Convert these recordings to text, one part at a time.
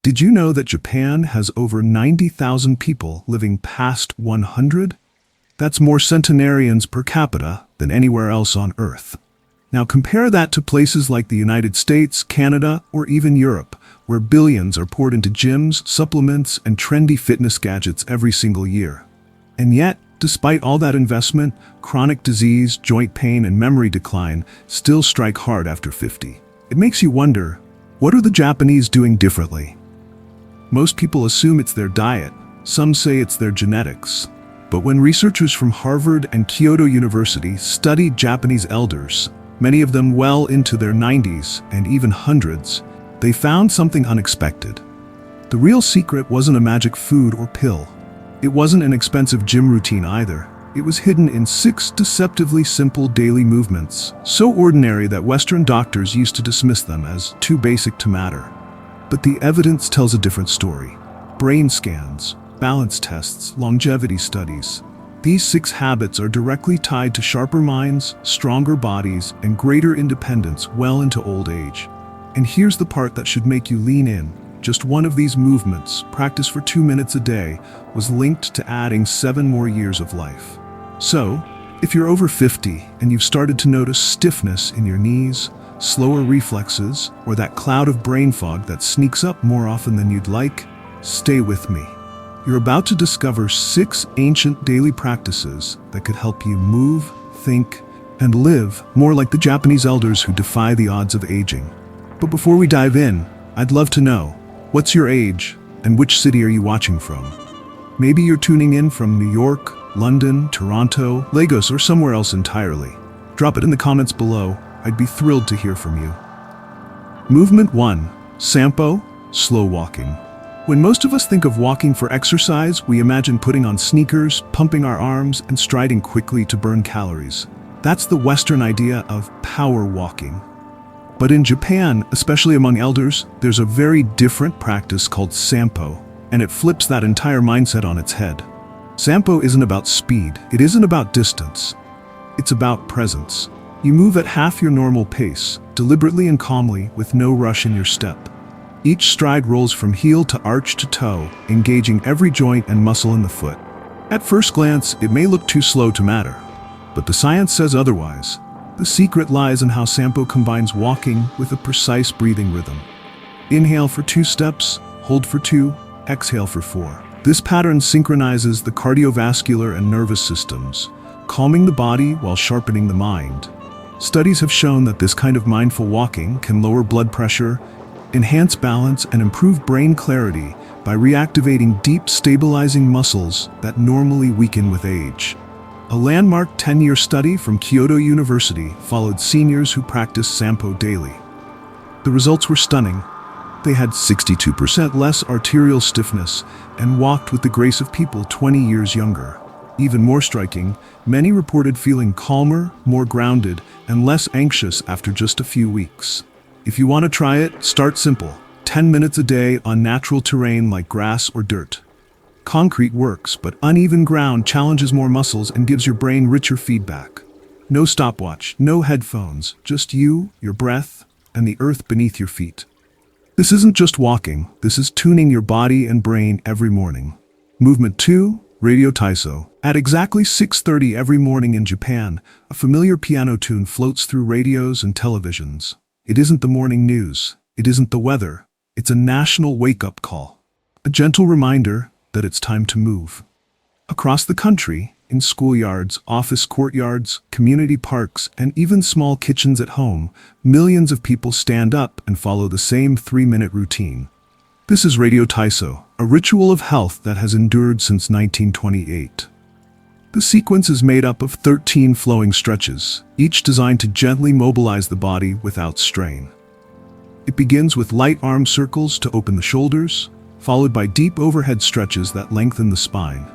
Did you know that Japan has over 90,000 people living past 100? That's more centenarians per capita than anywhere else on Earth. Now compare that to places like the United States, Canada, or even Europe, where billions are poured into gyms, supplements, and trendy fitness gadgets every single year. And yet, despite all that investment, chronic disease, joint pain, and memory decline still strike hard after 50. It makes you wonder, what are the Japanese doing differently? Most people assume it's their diet. Some say it's their genetics. But when researchers from Harvard and Kyoto University studied Japanese elders, many of them well into their 90s and even hundreds, they found something unexpected. The real secret wasn't a magic food or pill. It wasn't an expensive gym routine either. It was hidden in 6 deceptively simple daily movements, so ordinary that Western doctors used to dismiss them as too basic to matter. But the evidence tells a different story. Brain scans, balance tests, longevity studies. These 6 habits are directly tied to sharper minds, stronger bodies, and greater independence well into old age. And here's the part that should make you lean in. Just one of these movements, practiced for 2 minutes a day, was linked to adding 7 more years of life. So, if you're over 50 and you've started to notice stiffness in your knees, slower reflexes, or that cloud of brain fog that sneaks up more often than you'd like, stay with me. You're about to discover 6 ancient daily practices that could help you move, think, and live more like the Japanese elders who defy the odds of aging. But before we dive in, I'd love to know, what's your age and which city are you watching from? Maybe you're tuning in from New York, London, Toronto, Lagos, or somewhere else entirely. Drop it in the comments below. I'd be thrilled to hear from you. Movement 1. Sampo, slow walking. When most of us think of walking for exercise, we imagine putting on sneakers, pumping our arms, and striding quickly to burn calories. That's the Western idea of power walking. But in Japan, especially among elders, there's a very different practice called sampo, and it flips that entire mindset on its head. Sampo isn't about speed, it isn't about distance. It's about presence. You move at half your normal pace, deliberately and calmly, with no rush in your step. Each stride rolls from heel to arch to toe, engaging every joint and muscle in the foot. At first glance, it may look too slow to matter, but the science says otherwise. The secret lies in how sampo combines walking with a precise breathing rhythm. Inhale for 2 steps, hold for 2, exhale for 4. This pattern synchronizes the cardiovascular and nervous systems, calming the body while sharpening the mind. Studies have shown that this kind of mindful walking can lower blood pressure, enhance balance, and improve brain clarity by reactivating deep, stabilizing muscles that normally weaken with age. A landmark 10-year study from Kyoto University followed seniors who practiced sampo daily. The results were stunning. They had 62% less arterial stiffness and walked with the grace of people 20 years younger. Even more striking, many reported feeling calmer, more grounded, and less anxious after just a few weeks. If you want to try it, start simple. 10 minutes a day on natural terrain like grass or dirt. Concrete works, but uneven ground challenges more muscles and gives your brain richer feedback. No stopwatch, no headphones, just you, your breath, and the earth beneath your feet. This isn't just walking, this is tuning your body and brain every morning. Movement 2. Radio Taiso. At exactly 6:30 every morning in Japan, a familiar piano tune floats through radios and televisions. It isn't the morning news, it isn't the weather, it's a national wake-up call. A gentle reminder that it's time to move. Across the country, in schoolyards, office courtyards, community parks, and even small kitchens at home, millions of people stand up and follow the same 3-minute routine. This is Radio Taiso, a ritual of health that has endured since 1928. The sequence is made up of 13 flowing stretches, each designed to gently mobilize the body without strain. It begins with light arm circles to open the shoulders, followed by deep overhead stretches that lengthen the spine.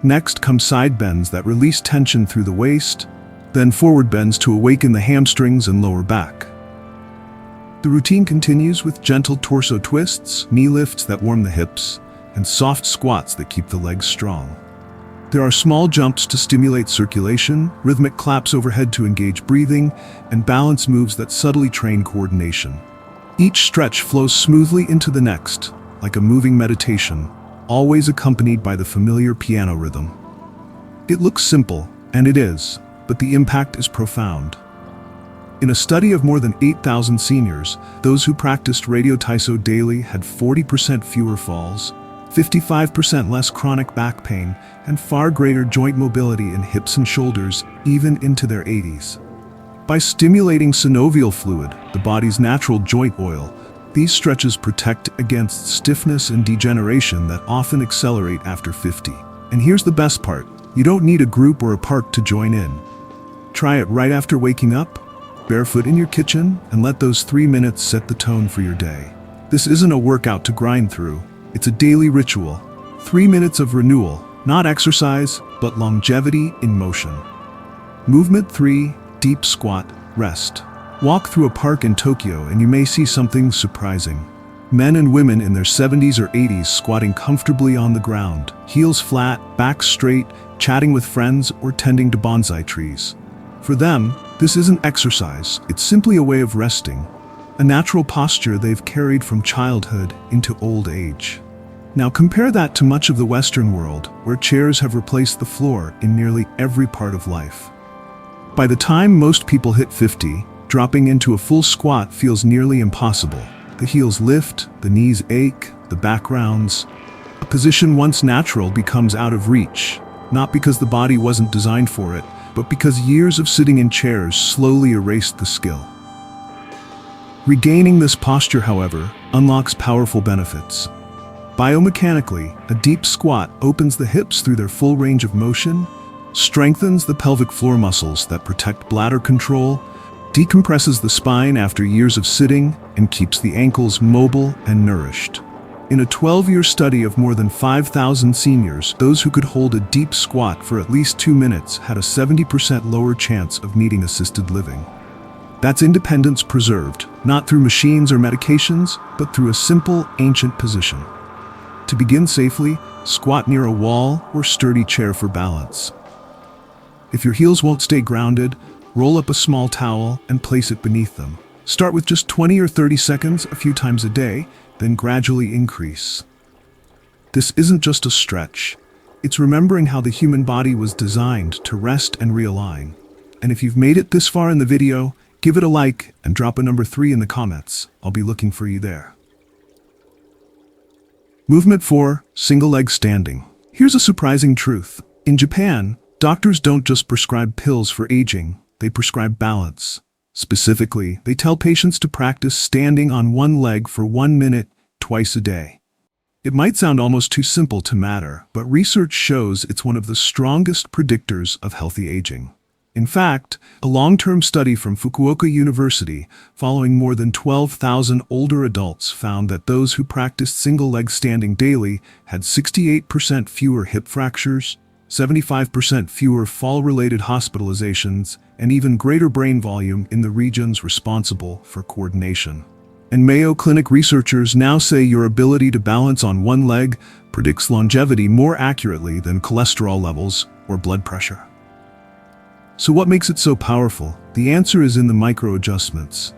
Next come side bends that release tension through the waist, then forward bends to awaken the hamstrings and lower back. The routine continues with gentle torso twists, knee lifts that warm the hips, and soft squats that keep the legs strong. There are small jumps to stimulate circulation, rhythmic claps overhead to engage breathing, and balance moves that subtly train coordination. Each stretch flows smoothly into the next, like a moving meditation, always accompanied by the familiar piano rhythm. It looks simple, and it is, but the impact is profound. In a study of more than 8,000 seniors, those who practiced radio-taiso daily had 40% fewer falls, 55% less chronic back pain, and far greater joint mobility in hips and shoulders, even into their 80s. By stimulating synovial fluid, the body's natural joint oil, these stretches protect against stiffness and degeneration that often accelerate after 50. And here's the best part: you don't need a group or a park to join in. Try it right after waking up, barefoot in your kitchen, and let those 3 minutes set the tone for your day. This isn't a workout to grind through. It's a daily ritual. 3 minutes of renewal, not exercise, but longevity in motion. Movement 3, deep squat, rest. Walk through a park in Tokyo and you may see something surprising. Men and women in their 70s or 80s squatting comfortably on the ground, heels flat, backs straight, chatting with friends or tending to bonsai trees. For them, this isn't exercise, it's simply a way of resting, a natural posture they've carried from childhood into old age. Now compare that to much of the Western world, where chairs have replaced the floor in nearly every part of life. By the time most people hit 50, dropping into a full squat feels nearly impossible. The heels lift, the knees ache, the back rounds. A position once natural becomes out of reach, not because the body wasn't designed for it, but because years of sitting in chairs slowly erased the skill. Regaining this posture, however, unlocks powerful benefits. Biomechanically, a deep squat opens the hips through their full range of motion, strengthens the pelvic floor muscles that protect bladder control, decompresses the spine after years of sitting, and keeps the ankles mobile and nourished. In a 12-year study of more than 5,000 seniors, those who could hold a deep squat for at least 2 minutes had a 70% lower chance of needing assisted living. That's independence preserved, not through machines or medications, but through a simple, ancient position. To begin safely, squat near a wall or sturdy chair for balance. If your heels won't stay grounded, roll up a small towel and place it beneath them. Start with just 20 or 30 seconds a few times a day, then gradually increase. This isn't just a stretch. It's remembering how the human body was designed to rest and realign. And if you've made it this far in the video, give it a like and drop a number 3 in the comments. I'll be looking for you there. Movement 4, single leg standing. Here's a surprising truth. In Japan, doctors don't just prescribe pills for aging, they prescribe balance. Specifically, they tell patients to practice standing on one leg for 1 minute, twice a day. It might sound almost too simple to matter, but research shows it's one of the strongest predictors of healthy aging. In fact, a long-term study from Fukuoka University, following more than 12,000 older adults, found that those who practiced single-leg standing daily had 68% fewer hip fractures, 75% fewer fall-related hospitalizations, and even greater brain volume in the regions responsible for coordination. And Mayo Clinic researchers now say your ability to balance on one leg predicts longevity more accurately than cholesterol levels or blood pressure. So what makes it so powerful? The answer is in the micro-adjustments.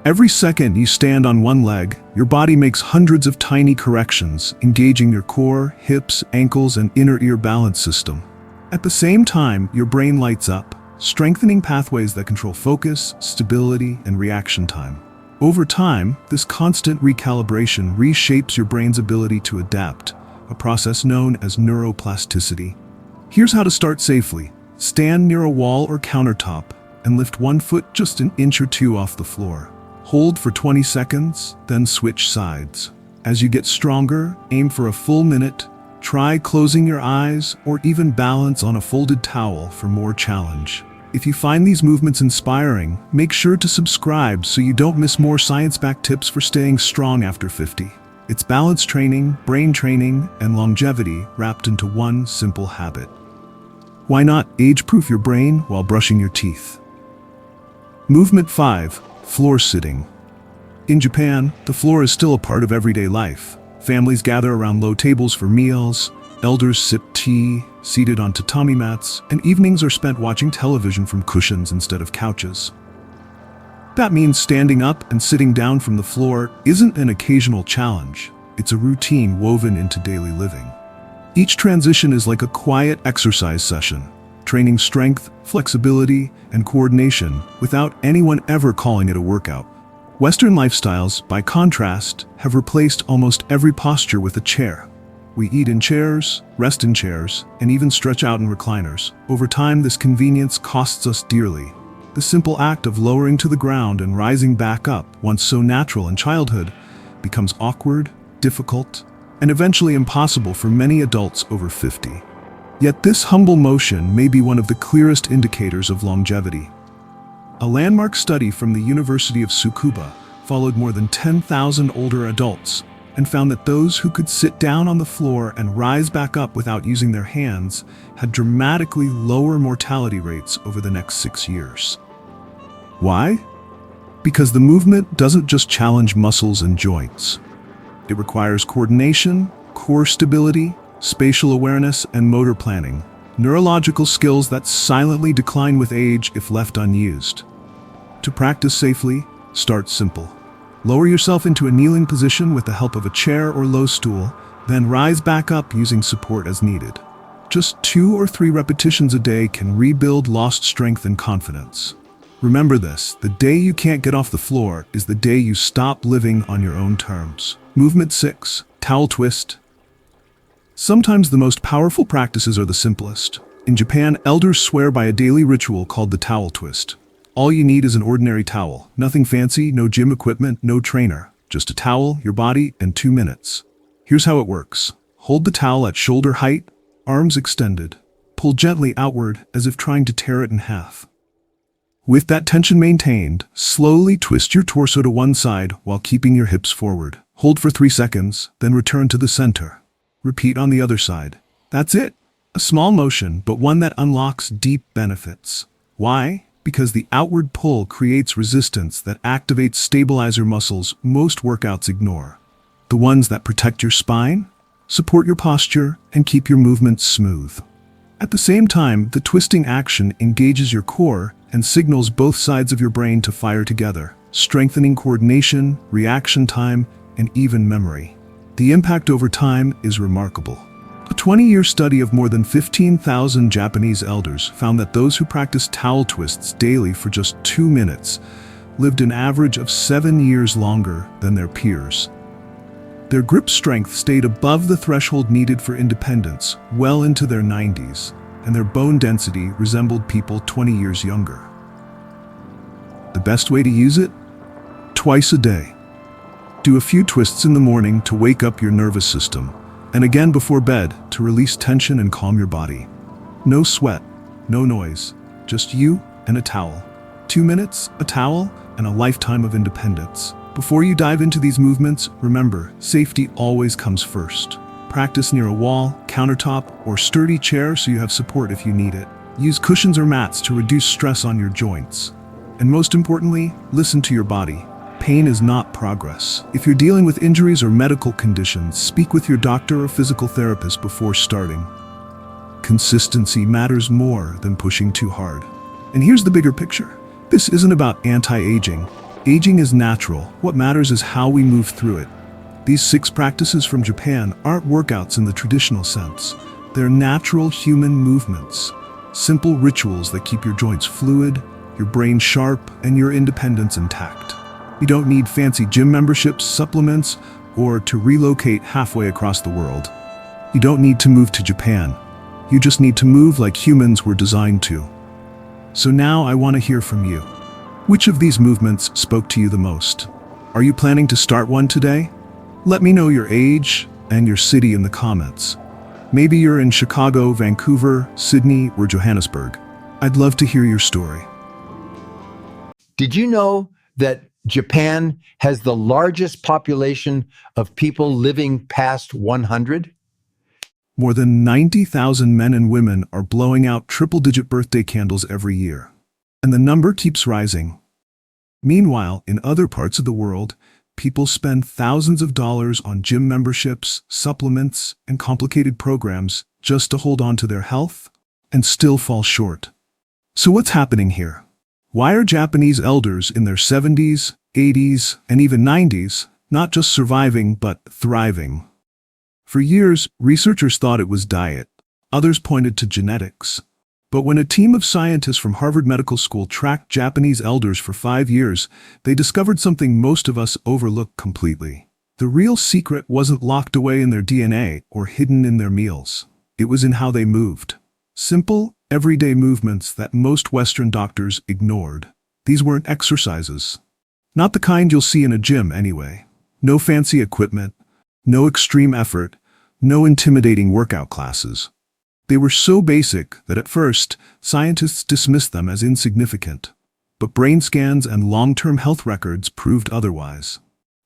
Every second you stand on one leg, your body makes hundreds of tiny corrections, engaging your core, hips, ankles, and inner ear balance system. At the same time, your brain lights up, strengthening pathways that control focus, stability, and reaction time. Over time, this constant recalibration reshapes your brain's ability to adapt, a process known as neuroplasticity. Here's how to start safely. Stand near a wall or countertop and lift one foot just an inch or two off the floor. Hold for 20 seconds, then switch sides. As you get stronger, aim for a full minute. Try closing your eyes or even balance on a folded towel for more challenge. If you find these movements inspiring, make sure to subscribe so you don't miss more science-backed tips for staying strong after 50. It's balance training, brain training, and longevity wrapped into one simple habit. Why not age-proof your brain while brushing your teeth? Movement 5, floor sitting. In Japan, the floor is still a part of everyday life. Families gather around low tables for meals, elders sip tea, seated on tatami mats, and evenings are spent watching television from cushions instead of couches. That means standing up and sitting down from the floor isn't an occasional challenge. It's a routine woven into daily living. Each transition is like a quiet exercise session, training strength, flexibility, and coordination without anyone ever calling it a workout. Western lifestyles, by contrast, have replaced almost every posture with a chair. We eat in chairs, rest in chairs, and even stretch out in recliners. Over time, this convenience costs us dearly. The simple act of lowering to the ground and rising back up, once so natural in childhood, becomes awkward, difficult, and eventually impossible for many adults over 50. Yet this humble motion may be one of the clearest indicators of longevity. A landmark study from the University of Tsukuba followed more than 10,000 older adults and found that those who could sit down on the floor and rise back up without using their hands had dramatically lower mortality rates over the next 6 years. Why? Because the movement doesn't just challenge muscles and joints. It requires coordination, core stability, spatial awareness, and motor planning, neurological skills that silently decline with age if left unused. To practice safely, start simple. Lower yourself into a kneeling position with the help of a chair or low stool, then rise back up using support as needed. Just 2 or 3 repetitions a day can rebuild lost strength and confidence. Remember this, the day you can't get off the floor is the day you stop living on your own terms. Movement 6, towel twist. Sometimes the most powerful practices are the simplest. In Japan, elders swear by a daily ritual called the towel twist. All you need is an ordinary towel. Nothing fancy, no gym equipment, no trainer. Just a towel, your body, and 2 minutes. Here's how it works. Hold the towel at shoulder height, arms extended. Pull gently outward as if trying to tear it in half. With that tension maintained, slowly twist your torso to one side while keeping your hips forward. Hold for 3 seconds, then return to the center. Repeat on the other side. That's it. A small motion, but one that unlocks deep benefits. Why? Because the outward pull creates resistance that activates stabilizer muscles most workouts ignore. The ones that protect your spine, support your posture, and keep your movements smooth. At the same time, the twisting action engages your core and signals both sides of your brain to fire together, strengthening coordination, reaction time, and even memory. The impact over time is remarkable. A 20-year study of more than 15,000 Japanese elders found that those who practiced towel twists daily for just 2 minutes lived an average of 7 years longer than their peers. Their grip strength stayed above the threshold needed for independence well into their 90s, and their bone density resembled people 20 years younger. The best way to use it? Twice a day. Do a few twists in the morning to wake up your nervous system, and again before bed to release tension and calm your body. No sweat, no noise, just you and a towel. 2 minutes, a towel, and a lifetime of independence. Before you dive into these movements, remember, safety always comes first. Practice near a wall, countertop, or sturdy chair so you have support if you need it. Use cushions or mats to reduce stress on your joints. And most importantly, listen to your body. Pain is not progress. If you're dealing with injuries or medical conditions, speak with your doctor or physical therapist before starting. Consistency matters more than pushing too hard. And here's the bigger picture. This isn't about anti-aging. Aging is natural. What matters is how we move through it. These 6 practices from Japan aren't workouts in the traditional sense. They're natural human movements. Simple rituals that keep your joints fluid, your brain sharp, and your independence intact. You don't need fancy gym memberships, supplements, or to relocate halfway across the world. You don't need to move to Japan. You just need to move like humans were designed to. So now I want to hear from you. Which of these movements spoke to you the most? Are you planning to start one today? Let me know your age and your city in the comments. Maybe you're in Chicago, Vancouver, Sydney, or Johannesburg. I'd love to hear your story. Did you know that Japan has the largest population of people living past 100? More than 90,000 men and women are blowing out triple-digit birthday candles every year. And the number keeps rising. Meanwhile, in other parts of the world, people spend thousands of dollars on gym memberships, supplements, and complicated programs just to hold on to their health and still fall short. So what's happening here? Why are Japanese elders in their 70s, 80s, and even 90s not just surviving but thriving? For years, researchers thought it was diet. Others pointed to genetics. But when a team of scientists from Harvard Medical School tracked Japanese elders for 5 years, they discovered something most of us overlook completely. The real secret wasn't locked away in their DNA or hidden in their meals. It was in how they moved. Simple, everyday movements that most Western doctors ignored. These weren't exercises. Not the kind you'll see in a gym anyway. No fancy equipment, no extreme effort, no intimidating workout classes. They were so basic that at first, scientists dismissed them as insignificant. But brain scans and long-term health records proved otherwise.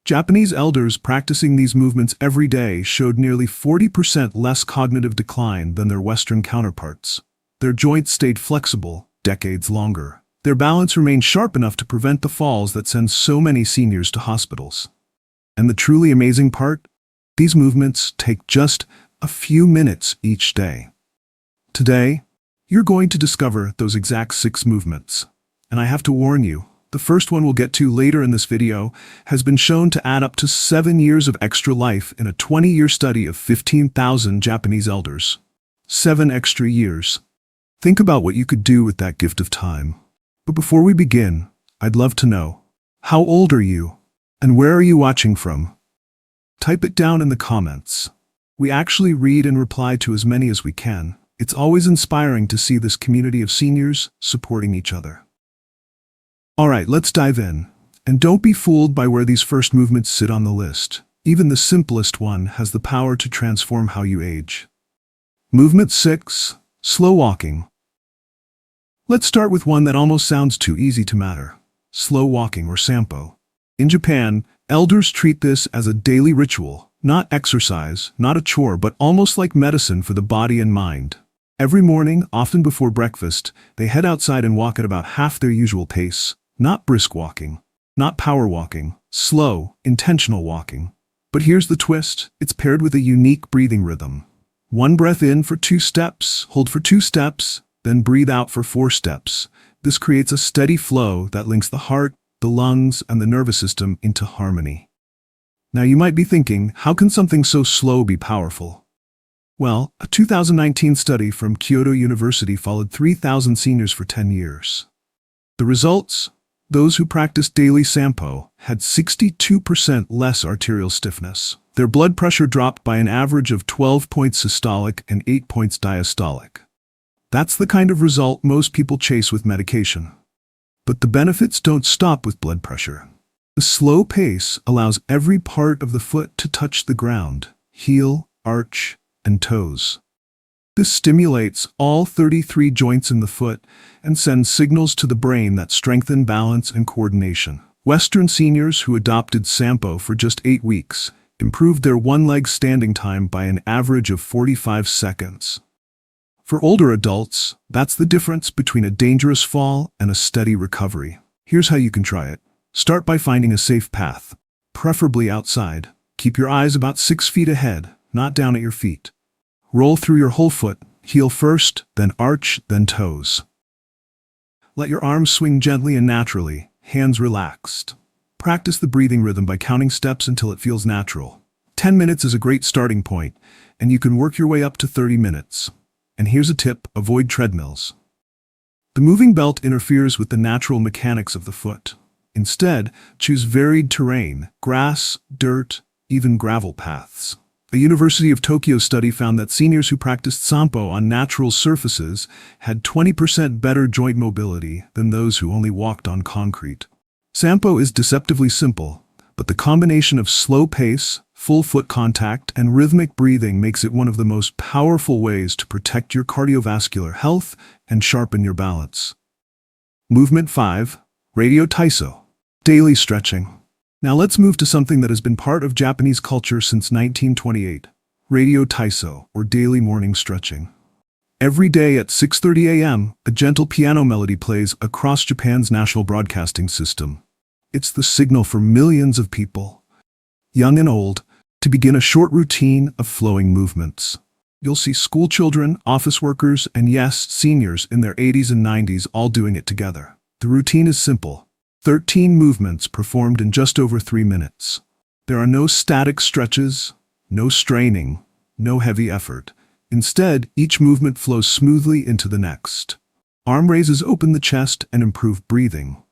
Japanese elders practicing these movements every day showed nearly 40% less cognitive decline than their Western counterparts. Their joints stayed flexible decades longer. Their balance remained sharp enough to prevent the falls that send so many seniors to hospitals. And the truly amazing part? These movements take just a few minutes each day. Today, you're going to discover those exact 6 movements. And I have to warn you, the first one we'll get to later in this video has been shown to add up to 7 years of extra life in a 20-year study of 15,000 Japanese elders. 7 extra years. Think about what you could do with that gift of time. But before we begin, I'd love to know, how old are you? And where are you watching from? Type it down in the comments. We actually read and reply to as many as we can. It's always inspiring to see this community of seniors supporting each other. All right, let's dive in. And don't be fooled by where these first movements sit on the list. Even the simplest one has the power to transform how you age. Movement 6, slow walking. Let's start with one that almost sounds too easy to matter. Slow walking or sampo. In Japan, elders treat this as a daily ritual, not exercise, not a chore, but almost like medicine for the body and mind. Every morning, often before breakfast, they head outside and walk at about half their usual pace. Not brisk walking, not power walking, slow, intentional walking. But here's the twist, it's paired with a unique breathing rhythm. 1 breath in for 2 steps, hold for 2 steps, then breathe out for 4 steps. This creates a steady flow that links the heart, the lungs, and the nervous system into harmony. Now you might be thinking, how can something so slow be powerful? Well, a 2019 study from Kyoto University followed 3,000 seniors for 10 years. The results? Those who practiced daily sampo had 62% less arterial stiffness. Their blood pressure dropped by an average of 12 points systolic and 8 points diastolic. That's the kind of result most people chase with medication. But the benefits don't stop with blood pressure. The slow pace allows every part of the foot to touch the ground, heel, arch, and toes. This stimulates all 33 joints in the foot and sends signals to the brain that strengthen balance and coordination. Western seniors who adopted sampo for just 8 weeks improved their one-leg standing time by an average of 45 seconds. For older adults, that's the difference between a dangerous fall and a steady recovery. Here's how you can try it. Start by finding a safe path, preferably outside. Keep your eyes about 6 feet ahead, not down at your feet. Roll through your whole foot, heel first, then arch, then toes. Let your arms swing gently and naturally, hands relaxed. Practice the breathing rhythm by counting steps until it feels natural. 10 minutes is a great starting point, and you can work your way up to 30 minutes. And here's a tip, avoid treadmills. The moving belt interferes with the natural mechanics of the foot. Instead, choose varied terrain, grass, dirt, even gravel paths. A University of Tokyo study found that seniors who practiced sampo on natural surfaces had 20% better joint mobility than those who only walked on concrete. Sampo is deceptively simple, but the combination of slow pace, full foot contact, and rhythmic breathing makes it one of the most powerful ways to protect your cardiovascular health and sharpen your balance. Movement 5, Radio Taiso, daily stretching. Now let's move to something that has been part of Japanese culture since 1928, Radio Taiso, or daily morning stretching. Every day at 6:30 a.m., a gentle piano melody plays across Japan's national broadcasting system. It's the signal for millions of people, young and old, to begin a short routine of flowing movements. You'll see school children, office workers, and yes, seniors in their 80s and 90s all doing it together. The routine is simple. 13 movements performed in just over 3 minutes. There are no static stretches, no straining, no heavy effort. Instead, each movement flows smoothly into the next. Arm raises open the chest and improve breathing.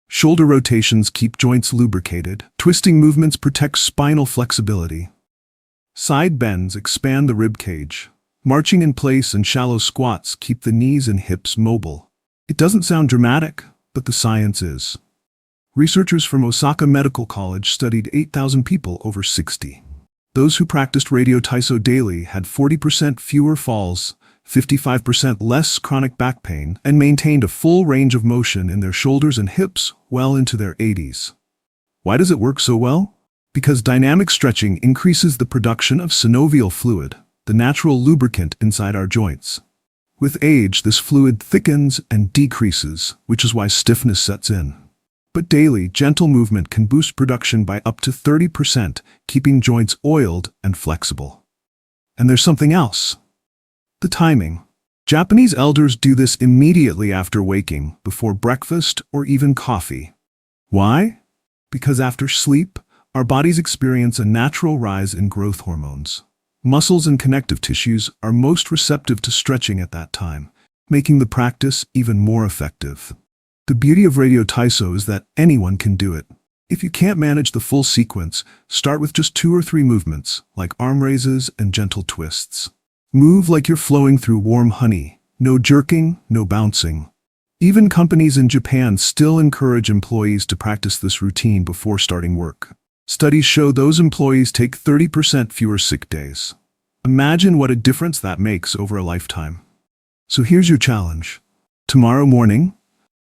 Shoulder rotations keep joints lubricated. Twisting movements protect spinal flexibility. Side bends expand the rib cage. Marching in place and shallow squats keep the knees and hips mobile. It doesn't sound dramatic, but the science is. Researchers from Osaka Medical College studied 8,000 people over 60. Those who practiced radio taiso daily had 40% fewer falls, 55% less chronic back pain, and maintained a full range of motion in their shoulders and hips well into their 80s. Why does it work so well? Because dynamic stretching increases the production of synovial fluid, the natural lubricant inside our joints. With age, this fluid thickens and decreases, which is why stiffness sets in. But daily, gentle movement can boost production by up to 30%, keeping joints oiled and flexible. And there's something else. The timing. Japanese elders do this immediately after waking, before breakfast or even coffee. Why? Because after sleep, our bodies experience a natural rise in growth hormones. Muscles and connective tissues are most receptive to stretching at that time, making the practice even more effective. The beauty of radio taiso is that anyone can do it. If you can't manage the full sequence, start with just 2 or 3 movements, like arm raises and gentle twists. Move like you're flowing through warm honey. No jerking, no bouncing. Even companies in Japan still encourage employees to practice this routine before starting work. Studies show those employees take 30% fewer sick days. Imagine what a difference that makes over a lifetime. So here's your challenge. Tomorrow morning,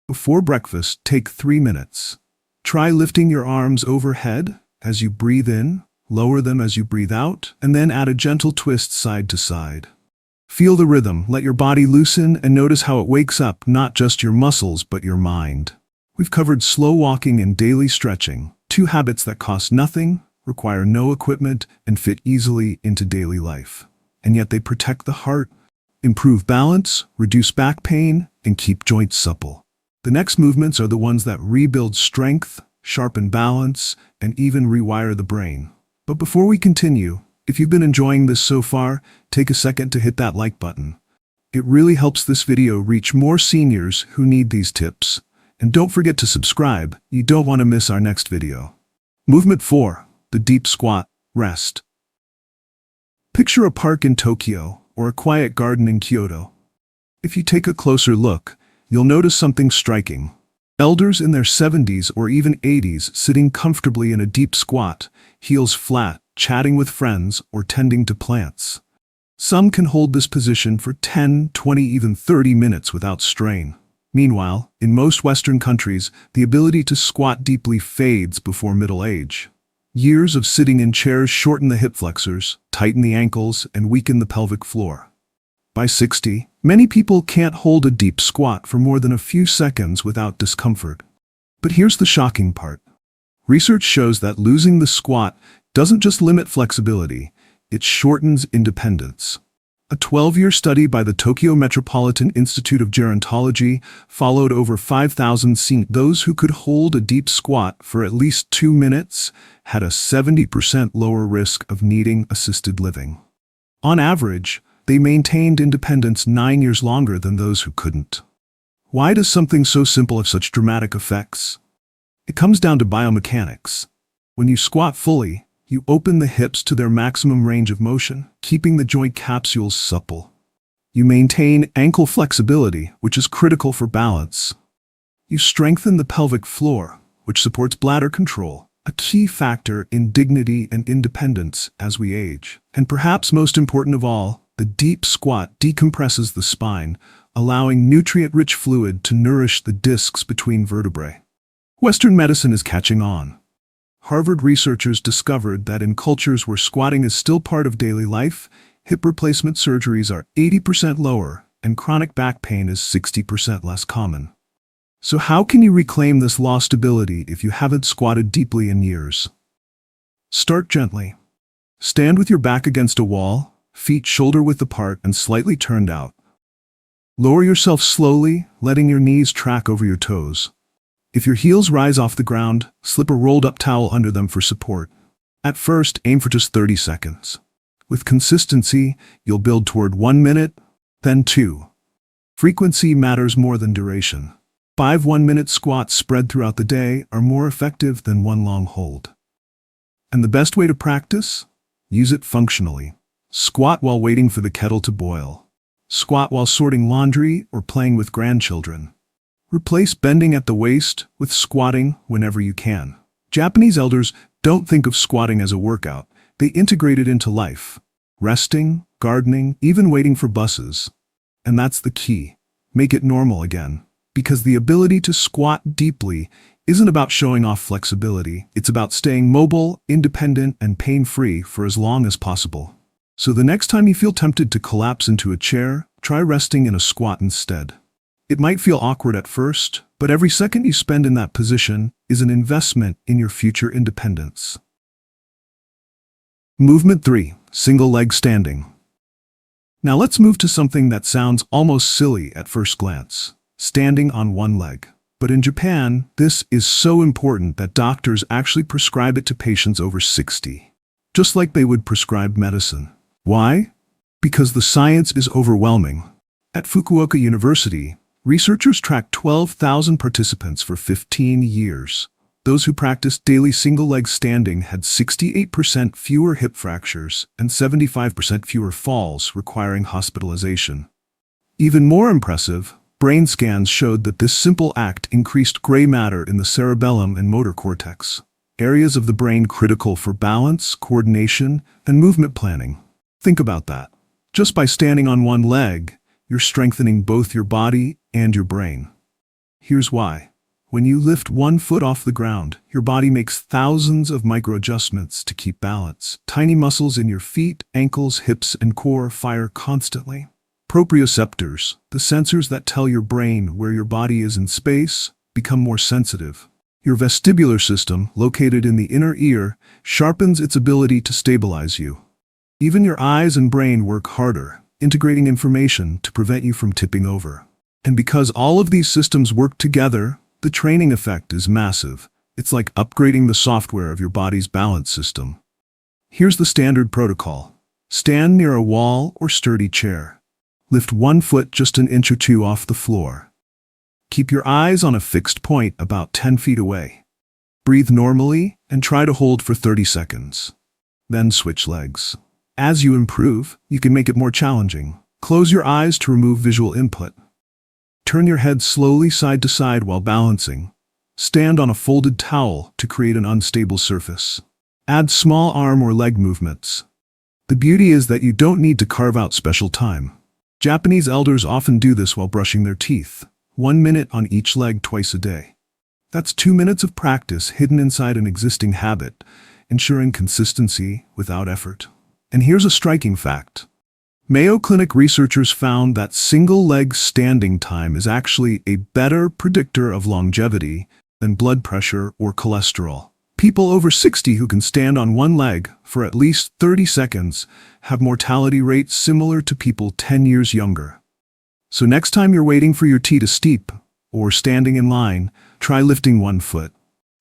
before breakfast, take 3 minutes. Try lifting your arms overhead as you breathe in, lower them as you breathe out, and then add a gentle twist side to side. Feel the rhythm, let your body loosen, and notice how it wakes up not just your muscles but your mind. We've covered slow walking and daily stretching, 2 habits that cost nothing, require no equipment, and fit easily into daily life. And yet they protect the heart, improve balance, reduce back pain, and keep joints supple. The next movements are the ones that rebuild strength, sharpen balance, and even rewire the brain. But before we continue, if you've been enjoying this so far, take a second to hit that like button. It really helps this video reach more seniors who need these tips. And don't forget to subscribe, you don't want to miss our next video. Movement 4, the deep squat, rest. Picture a park in Tokyo or a quiet garden in Kyoto. If you take a closer look, you'll notice something striking. Elders in their 70s or even 80s sitting comfortably in a deep squat, heels flat, chatting with friends or tending to plants. Some can hold this position for 10, 20, even 30 minutes without strain. Meanwhile, in most Western countries, the ability to squat deeply fades before middle age. Years of sitting in chairs shorten the hip flexors, tighten the ankles, and weaken the pelvic floor. By 60, many people can't hold a deep squat for more than a few seconds without discomfort. But here's the shocking part. Research shows that losing the squat doesn't just limit flexibility, it shortens independence. A 12-year study by the Tokyo Metropolitan Institute of Gerontology followed over 5,000 seniors. Those who could hold a deep squat for at least 2 minutes had a 70% lower risk of needing assisted living. On average, they maintained independence 9 years longer than those who couldn't. Why does something so simple have such dramatic effects? It comes down to biomechanics. When you squat fully, you open the hips to their maximum range of motion, keeping the joint capsules supple. You maintain ankle flexibility, which is critical for balance. You strengthen the pelvic floor, which supports bladder control, a key factor in dignity and independence as we age. And perhaps most important of all, the deep squat decompresses the spine, allowing nutrient-rich fluid to nourish the discs between vertebrae. Western medicine is catching on. Harvard researchers discovered that in cultures where squatting is still part of daily life, hip replacement surgeries are 80% lower and chronic back pain is 60% less common. So how can you reclaim this lost ability if you haven't squatted deeply in years? Start gently. Stand with your back against a wall, feet shoulder-width apart and slightly turned out. Lower yourself slowly, letting your knees track over your toes. If your heels rise off the ground, slip a rolled-up towel under them for support. At first, aim for just 30 seconds. With consistency, you'll build toward 1 minute, then 2. Frequency matters more than duration. 5 one-minute squats spread throughout the day are more effective than one long hold. And the best way to practice? Use it functionally. Squat while waiting for the kettle to boil. Squat while sorting laundry or playing with grandchildren. Replace bending at the waist with squatting whenever you can. Japanese elders don't think of squatting as a workout. They integrate it into life. Resting, gardening, even waiting for buses. And that's the key. Make it normal again. Because the ability to squat deeply isn't about showing off flexibility. It's about staying mobile, independent, and pain-free for as long as possible. So the next time you feel tempted to collapse into a chair, try resting in a squat instead. It might feel awkward at first, but every second you spend in that position is an investment in your future independence. Movement 3. Single leg standing. Now let's move to something that sounds almost silly at first glance. Standing on one leg. But in Japan, this is so important that doctors actually prescribe it to patients over 60. Just like they would prescribe medicine. Why? Because the science is overwhelming. At Fukuoka University, researchers tracked 12,000 participants for 15 years. Those who practiced daily single-leg standing had 68% fewer hip fractures and 75% fewer falls requiring hospitalization. Even more impressive, brain scans showed that this simple act increased gray matter in the cerebellum and motor cortex, areas of the brain critical for balance, coordination, and movement planning. Think about that. Just by standing on one leg, you're strengthening both your body and your brain. Here's why. When you lift one foot off the ground, your body makes thousands of micro-adjustments to keep balance. Tiny muscles in your feet, ankles, hips, and core fire constantly. Proprioceptors, the sensors that tell your brain where your body is in space, become more sensitive. Your vestibular system, located in the inner ear, sharpens its ability to stabilize you. Even your eyes and brain work harder, integrating information to prevent you from tipping over. And because all of these systems work together, the training effect is massive. It's like upgrading the software of your body's balance system. Here's the standard protocol. Stand near a wall or sturdy chair. Lift one foot just an inch or two off the floor. Keep your eyes on a fixed point about 10 feet away. Breathe normally and try to hold for 30 seconds. Then switch legs. As you improve, you can make it more challenging. Close your eyes to remove visual input. Turn your head slowly side to side while balancing. Stand on a folded towel to create an unstable surface. Add small arm or leg movements. The beauty is that you don't need to carve out special time. Japanese elders often do this while brushing their teeth. 1 minute on each leg twice a day. That's 2 minutes of practice hidden inside an existing habit, ensuring consistency without effort. And here's a striking fact. Mayo Clinic researchers found that single-leg standing time is actually a better predictor of longevity than blood pressure or cholesterol. People over 60 who can stand on one leg for at least 30 seconds have mortality rates similar to people 10 years younger. So next time you're waiting for your tea to steep or standing in line, try lifting one foot.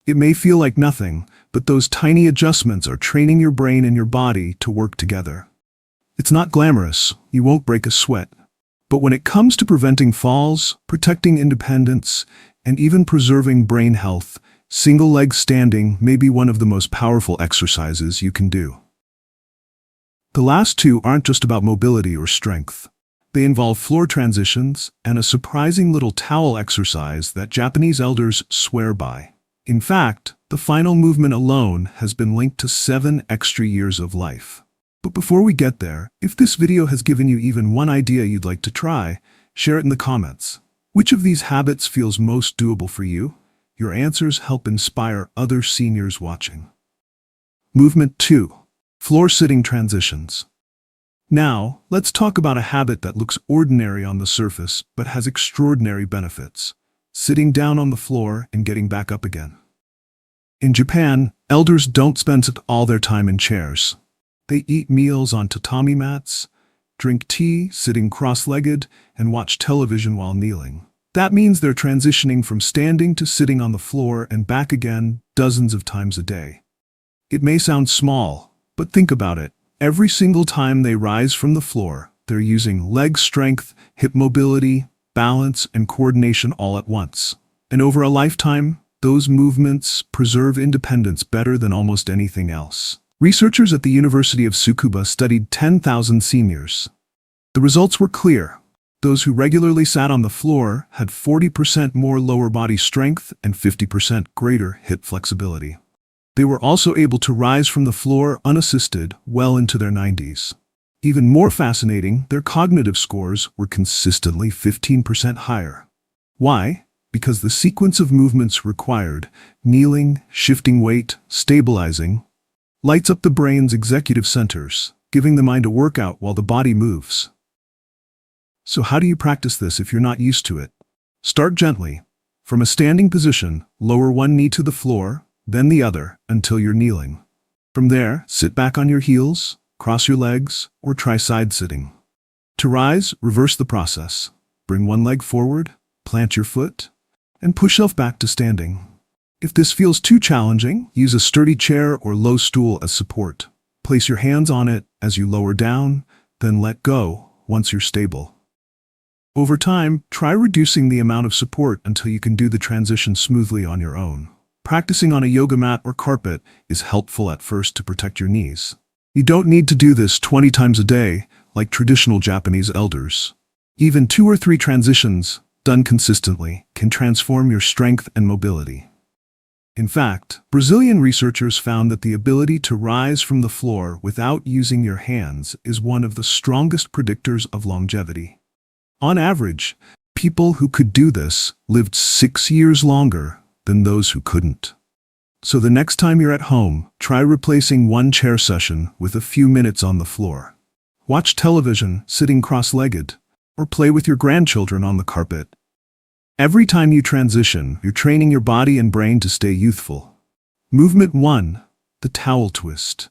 It may feel like nothing, but those tiny adjustments are training your brain and your body to work together. It's not glamorous, you won't break a sweat. But when it comes to preventing falls, protecting independence, and even preserving brain health, single-leg standing may be one of the most powerful exercises you can do. The last two aren't just about mobility or strength. They involve floor transitions and a surprising little towel exercise that Japanese elders swear by. In fact, the final movement alone has been linked to 7 extra years of life. But before we get there, if this video has given you even one idea you'd like to try, share it in the comments. Which of these habits feels most doable for you? Your answers help inspire other seniors watching. Movement 2. Floor sitting transitions. Now, let's talk about a habit that looks ordinary on the surface but has extraordinary benefits. Sitting down on the floor and getting back up again. In Japan, elders don't spend all their time in chairs. They eat meals on tatami mats, drink tea sitting cross-legged, and watch television while kneeling. That means they're transitioning from standing to sitting on the floor and back again dozens of times a day. It may sound small, but think about it. Every single time they rise from the floor, they're using leg strength, hip mobility, balance, and coordination all at once. And over a lifetime, those movements preserve independence better than almost anything else. Researchers at the University of Tsukuba studied 10,000 seniors. The results were clear. Those who regularly sat on the floor had 40% more lower body strength and 50% greater hip flexibility. They were also able to rise from the floor unassisted well into their 90s. Even more fascinating, their cognitive scores were consistently 15% higher. Why? Because the sequence of movements required, kneeling, shifting weight, stabilizing, lights up the brain's executive centers, giving the mind a workout while the body moves. So how do you practice this if you're not used to it? Start gently. From a standing position, lower one knee to the floor, then the other, until you're kneeling. From there, sit back on your heels, cross your legs, or try side sitting. To rise, reverse the process. Bring one leg forward, plant your foot, and push yourself back to standing. If this feels too challenging, use a sturdy chair or low stool as support. Place your hands on it as you lower down, then let go once you're stable. Over time, try reducing the amount of support until you can do the transition smoothly on your own. Practicing on a yoga mat or carpet is helpful at first to protect your knees. You don't need to do this 20 times a day, like traditional Japanese elders. Even 2 or 3 transitions, done consistently, can transform your strength and mobility. In fact, Brazilian researchers found that the ability to rise from the floor without using your hands is one of the strongest predictors of longevity. On average, people who could do this lived 6 years longer than those who couldn't. So the next time you're at home, try replacing one chair session with a few minutes on the floor. Watch television sitting cross-legged, or play with your grandchildren on the carpet. Every time you transition, you're training your body and brain to stay youthful. Movement 1, the towel twist.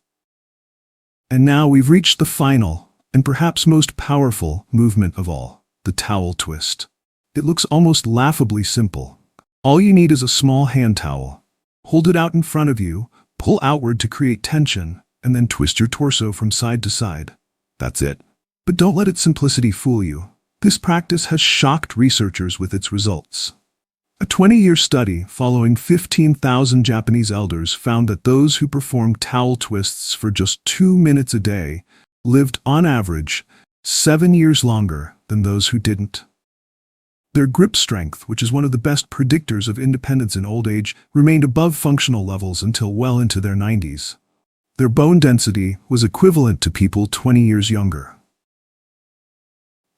And now we've reached the final, and perhaps most powerful, movement of all. The towel twist. It looks almost laughably simple. All you need is a small hand towel. Hold it out in front of you, pull outward to create tension, and then twist your torso from side to side. That's it. But don't let its simplicity fool you. This practice has shocked researchers with its results. A 20-year study following 15,000 Japanese elders found that those who performed towel twists for just 2 minutes a day lived, on average, 7 years longer than those who didn't. Their grip strength, which is one of the best predictors of independence in old age, remained above functional levels until well into their 90s. Their bone density was equivalent to people 20 years younger.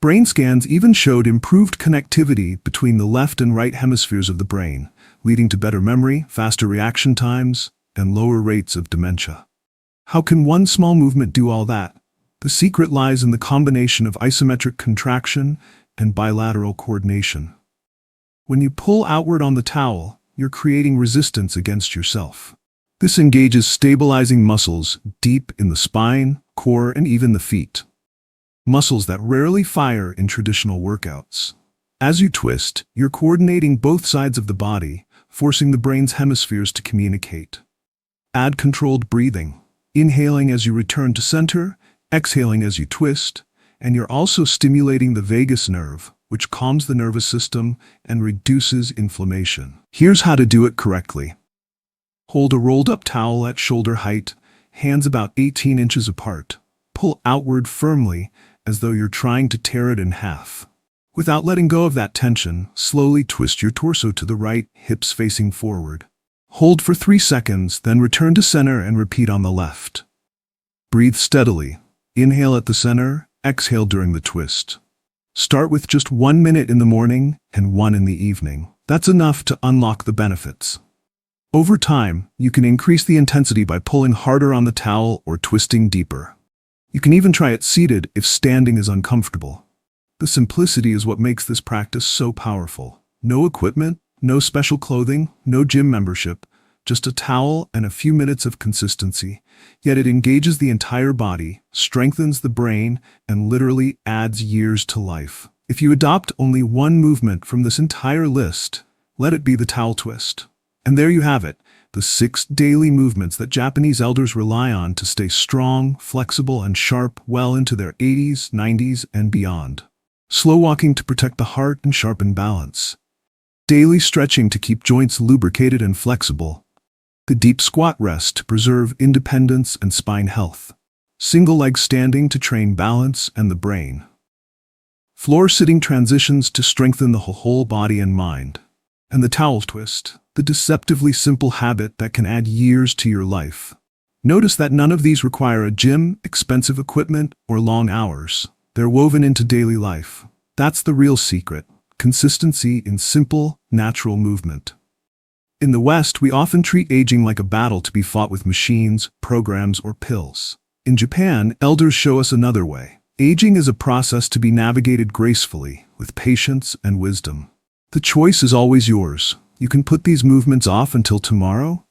Brain scans even showed improved connectivity between the left and right hemispheres of the brain, leading to better memory, faster reaction times, and lower rates of dementia. How can one small movement do all that? The secret lies in the combination of isometric contraction and bilateral coordination. When you pull outward on the towel, you're creating resistance against yourself. This engages stabilizing muscles deep in the spine, core, and even the feet. Muscles that rarely fire in traditional workouts. As you twist, you're coordinating both sides of the body, forcing the brain's hemispheres to communicate. Add controlled breathing, inhaling as you return to center, exhaling as you twist, and you're also stimulating the vagus nerve, which calms the nervous system and reduces inflammation. Here's how to do it correctly. Hold a rolled-up towel at shoulder height, hands about 18 inches apart. Pull outward firmly, as though you're trying to tear it in half. Without letting go of that tension, slowly twist your torso to the right, hips facing forward. Hold for 3 seconds, then return to center and repeat on the left. Breathe steadily. Inhale at the center, exhale during the twist. Start with just 1 minute in the morning and 1 in the evening. That's enough to unlock the benefits. Over time, you can increase the intensity by pulling harder on the towel or twisting deeper. You can even try it seated if standing is uncomfortable. The simplicity is what makes this practice so powerful. No equipment, no special clothing, no gym membership, just a towel and a few minutes of consistency, yet it engages the entire body, strengthens the brain, and literally adds years to life. If you adopt only one movement from this entire list, let it be the towel twist. And there you have it, the 6 daily movements that Japanese elders rely on to stay strong, flexible, and sharp well into their 80s, 90s, and beyond. Slow walking to protect the heart and sharpen balance. Daily stretching to keep joints lubricated and flexible. The deep squat rest to preserve independence and spine health. Single leg standing to train balance and the brain. Floor sitting transitions to strengthen the whole body and mind. And the towel twist, the deceptively simple habit that can add years to your life. Notice that none of these require a gym, expensive equipment, or long hours. They're woven into daily life. That's the real secret. Consistency in simple, natural movement. In the West, we often treat aging like a battle to be fought with machines, programs, or pills. In Japan, elders show us another way. Aging is a process to be navigated gracefully, with patience and wisdom. The choice is always yours. You can put these movements off until tomorrow,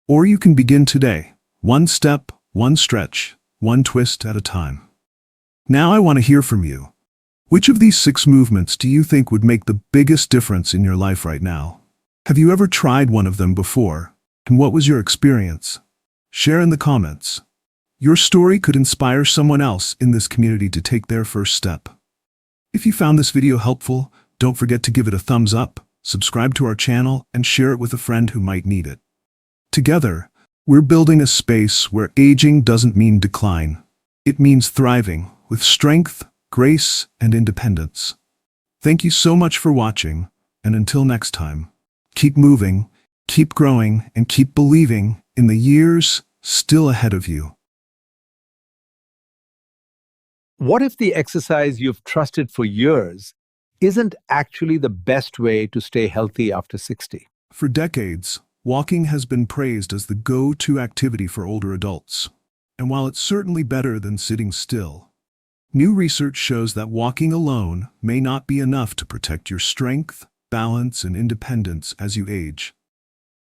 or you can begin today. One step, one stretch, one twist at a time. Now I want to hear from you. Which of these 6 movements do you think would make the biggest difference in your life right now? Have you ever tried one of them before? And what was your experience? Share in the comments. Your story could inspire someone else in this community to take their first step. If you found this video helpful, don't forget to give it a thumbs up, subscribe to our channel, and share it with a friend who might need it. Together, we're building a space where aging doesn't mean decline. It means thriving, with strength, grace, and independence. Thank you so much for watching, and until next time, keep moving, keep growing, and keep believing in the years still ahead of you. What if the exercise you've trusted for years isn't actually the best way to stay healthy after 60? For decades, walking has been praised as the go-to activity for older adults. And while it's certainly better than sitting still, new research shows that walking alone may not be enough to protect your strength, balance, and independence as you age.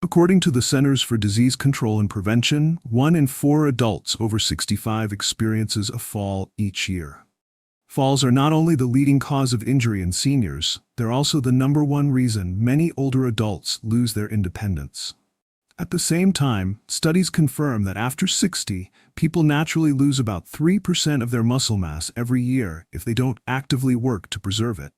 According to the Centers for Disease Control and Prevention, 1 in 4 adults over 65 experiences a fall each year. Falls are not only the leading cause of injury in seniors, they're also the #1 reason many older adults lose their independence. At the same time, studies confirm that after 60, people naturally lose about 3% of their muscle mass every year if they don't actively work to preserve it.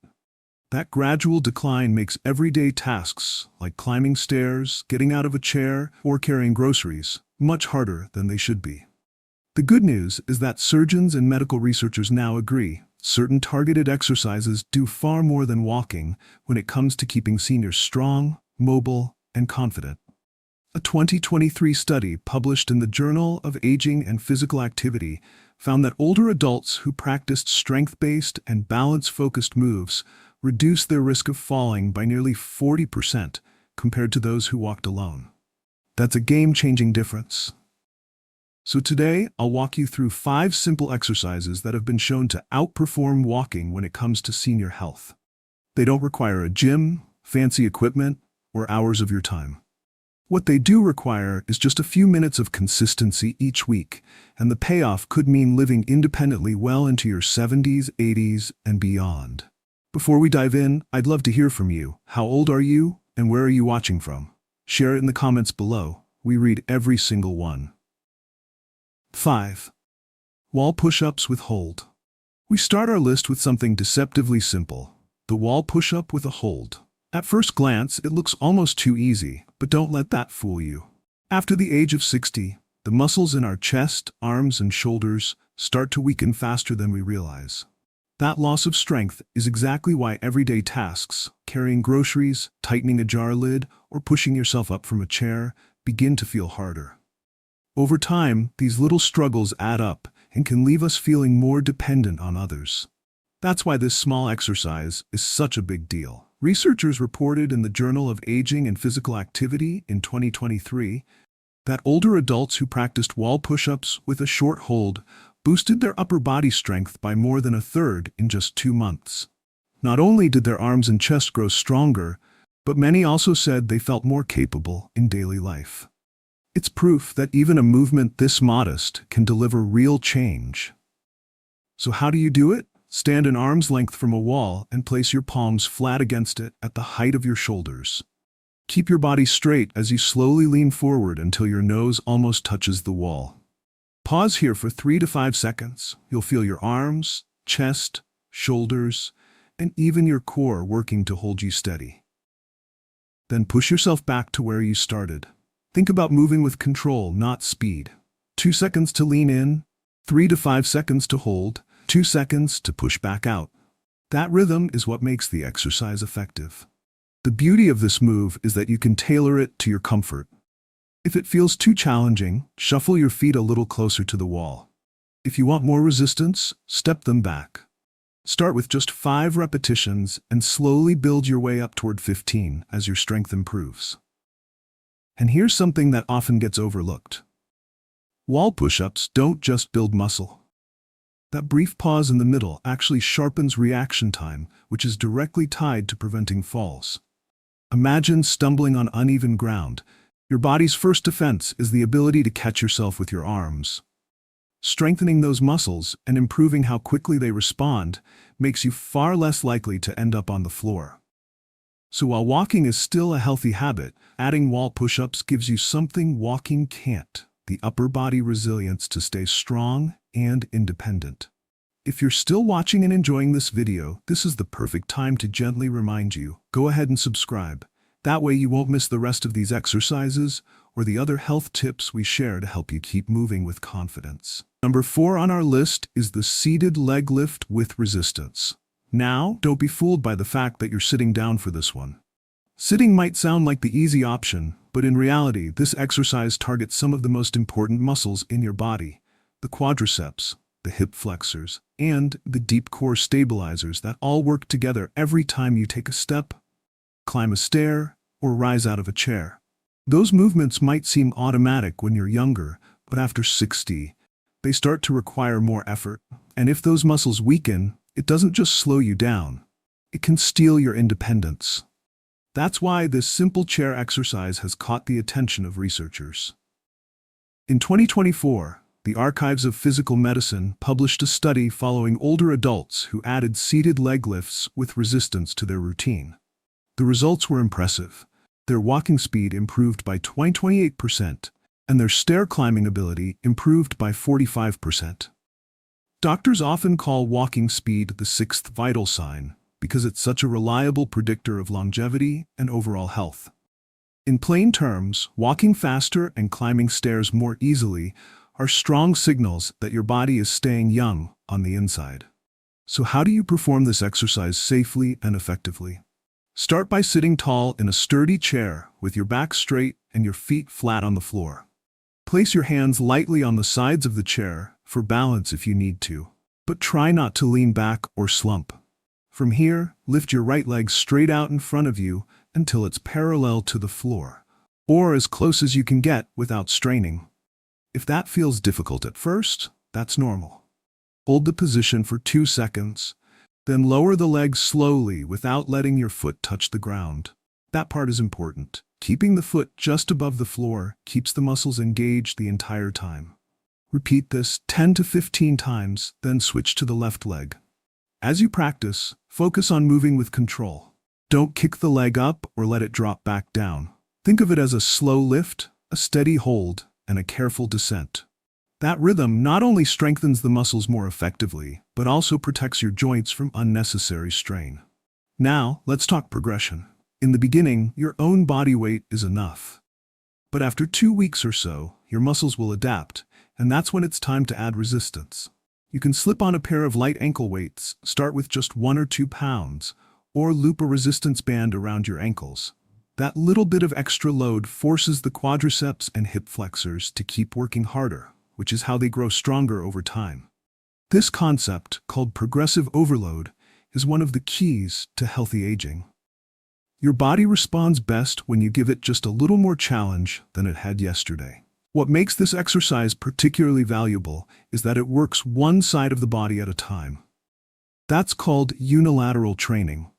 That gradual decline makes everyday tasks, like climbing stairs, getting out of a chair, or carrying groceries, much harder than they should be. The good news is that surgeons and medical researchers now agree certain targeted exercises do far more than walking when it comes to keeping seniors strong, mobile, and confident. A 2023 study published in the Journal of Aging and Physical Activity found that older adults who practiced strength-based and balance-focused moves reduced their risk of falling by nearly 40% compared to those who walked alone. That's a game-changing difference. So today, I'll walk you through 5 simple exercises that have been shown to outperform walking when it comes to senior health. They don't require a gym, fancy equipment, or hours of your time. What they do require is just a few minutes of consistency each week, and the payoff could mean living independently well into your 70s, 80s, and beyond. Before we dive in, I'd love to hear from you. How old are you, and where are you watching from? Share it in the comments below. We read every single one. 5. Wall push-ups with hold. We start our list with something deceptively simple, the wall push-up with a hold. At first glance, it looks almost too easy, but don't let that fool you. After the age of 60, the muscles in our chest, arms, and shoulders start to weaken faster than we realize. That loss of strength is exactly why everyday tasks, carrying groceries, tightening a jar lid, or pushing yourself up from a chair, begin to feel harder. Over time, these little struggles add up and can leave us feeling more dependent on others. That's why this small exercise is such a big deal. Researchers reported in the Journal of Aging and Physical Activity in 2023 that older adults who practiced wall push-ups with a short hold boosted their upper body strength by more than 1/3 in just 2 months. Not only did their arms and chest grow stronger, But many also said they felt more capable in daily life. It's proof that even a movement this modest can deliver real change. So how do you do it? Stand an arm's length from a wall and place your palms flat against it at the height of your shoulders. Keep your body straight as you slowly lean forward until your nose almost touches the wall. Pause here for 3 to 5 seconds. You'll feel your arms, chest, shoulders, and even your core working to hold you steady. Then push yourself back to where you started. Think about moving with control, not speed. 2 seconds to lean in, 3 to 5 seconds to hold, 2 seconds to push back out. That rhythm is what makes the exercise effective. The beauty of this move is that you can tailor it to your comfort. If it feels too challenging, shuffle your feet a little closer to the wall. If you want more resistance, step them back. Start with just 5 repetitions and slowly build your way up toward 15 as your strength improves. And here's something that often gets overlooked. Wall push-ups don't just build muscle. That brief pause in the middle actually sharpens reaction time, which is directly tied to preventing falls. Imagine stumbling on uneven ground. Your body's first defense is the ability to catch yourself with your arms. Strengthening those muscles and improving how quickly they respond makes you far less likely to end up on the floor. So while walking is still a healthy habit, adding wall push-ups gives you something walking can't: the upper body resilience to stay strong and independent. If you're still watching and enjoying this video, this is the perfect time to gently remind you, go ahead and subscribe. That way you won't miss the rest of these exercises or the other health tips we share to help you keep moving with confidence. Number 4 on our list is the seated leg lift with resistance. Now, don't be fooled by the fact that you're sitting down for this one. Sitting might sound like the easy option, but in reality, this exercise targets some of the most important muscles in your body: the quadriceps, the hip flexors, and the deep core stabilizers that all work together every time you take a step, climb a stair, or rise out of a chair. Those movements might seem automatic when you're younger, but after 60, they start to require more effort. And if those muscles weaken, it doesn't just slow you down, it can steal your independence. That's why this simple chair exercise has caught the attention of researchers. In 2024, the Archives of Physical Medicine published a study following older adults who added seated leg lifts with resistance to their routine. The results were impressive. Their walking speed improved by 28%, and their stair climbing ability improved by 45%. Doctors often call walking speed the 6th vital sign because it's such a reliable predictor of longevity and overall health. In plain terms, walking faster and climbing stairs more easily are strong signals that your body is staying young on the inside. So how do you perform this exercise safely and effectively? Start by sitting tall in a sturdy chair with your back straight and your feet flat on the floor. Place your hands lightly on the sides of the chair for balance if you need to, but try not to lean back or slump. From here, lift your right leg straight out in front of you until it's parallel to the floor, or as close as you can get without straining. If that feels difficult at first, that's normal. Hold the position for 2 seconds, then lower the leg slowly without letting your foot touch the ground. That part is important. Keeping the foot just above the floor keeps the muscles engaged the entire time. Repeat this 10 to 15 times, then switch to the left leg. As you practice, focus on moving with control. Don't kick the leg up or let it drop back down. Think of it as a slow lift, a steady hold, and a careful descent. That rhythm not only strengthens the muscles more effectively, but also protects your joints from unnecessary strain. Now, let's talk progression. In the beginning, your own body weight is enough. But after 2 weeks or so, your muscles will adapt, and that's when it's time to add resistance. You can slip on a pair of light ankle weights, start with just 1 or 2 pounds, or loop a resistance band around your ankles. That little bit of extra load forces the quadriceps and hip flexors to keep working harder, which is how they grow stronger over time. This concept, called progressive overload, is one of the keys to healthy aging. Your body responds best when you give it just a little more challenge than it had yesterday. What makes this exercise particularly valuable is that it works one side of the body at a time. That's called unilateral training.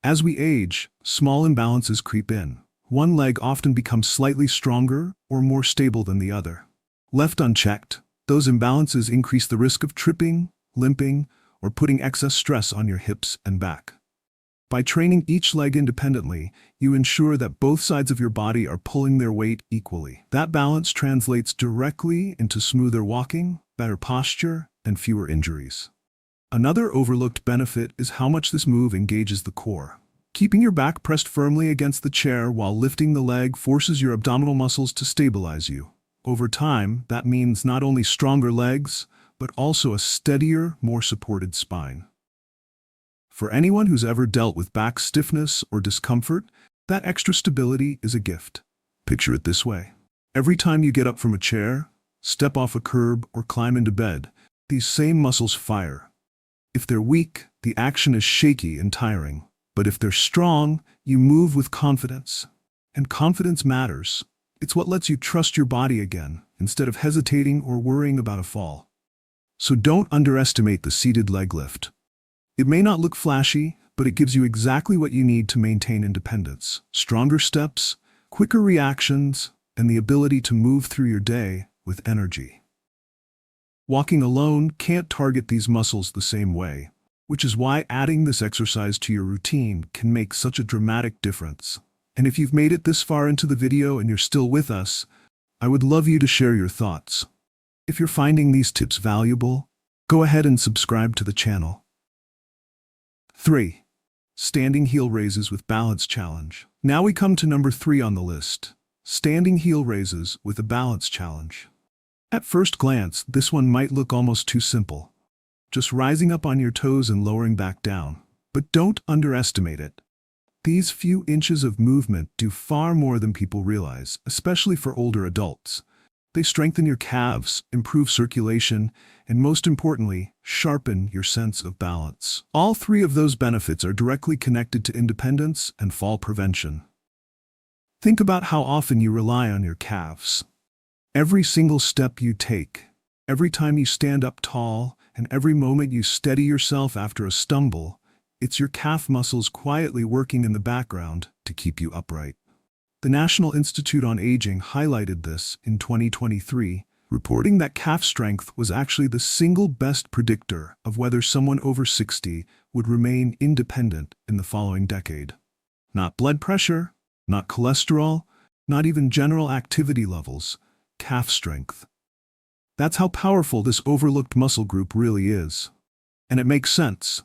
As we age, small imbalances creep in. One leg often becomes slightly stronger or more stable than the other. Left unchecked, those imbalances increase the risk of tripping, limping, or putting excess stress on your hips and back. By training each leg independently, you ensure that both sides of your body are pulling their weight equally. That balance translates directly into smoother walking, better posture, and fewer injuries. Another overlooked benefit is how much this move engages the core. Keeping your back pressed firmly against the chair while lifting the leg forces your abdominal muscles to stabilize you. Over time, that means not only stronger legs, but also a steadier, more supported spine. For anyone who's ever dealt with back stiffness or discomfort, that extra stability is a gift. Picture it this way. Every time you get up from a chair, step off a curb, or climb into bed, these same muscles fire. If they're weak, the action is shaky and tiring. But if they're strong, you move with confidence. And confidence matters. It's what lets you trust your body again, instead of hesitating or worrying about a fall. So don't underestimate the seated leg lift. It may not look flashy, but it gives you exactly what you need to maintain independence. Stronger steps, quicker reactions, and the ability to move through your day with energy. Walking alone can't target these muscles the same way, which is why adding this exercise to your routine can make such a dramatic difference. And if you've made it this far into the video and you're still with us, I would love you to share your thoughts. If you're finding these tips valuable, go ahead and subscribe to the channel. 3. Standing heel raises with balance challenge. Now we come to number 3 on the list. Standing heel raises with a balance challenge. At first glance, this one might look almost too simple. Just rising up on your toes and lowering back down. But don't underestimate it. These few inches of movement do far more than people realize, especially for older adults. They strengthen your calves, improve circulation, and most importantly, sharpen your sense of balance. All 3 of those benefits are directly connected to independence and fall prevention. Think about how often you rely on your calves. Every single step you take, every time you stand up tall, and every moment you steady yourself after a stumble, it's your calf muscles quietly working in the background to keep you upright. The National Institute on Aging highlighted this in 2023, reporting that calf strength was actually the single best predictor of whether someone over 60 would remain independent in the following decade. Not blood pressure, not cholesterol, not even general activity levels, calf strength. That's how powerful this overlooked muscle group really is. And it makes sense.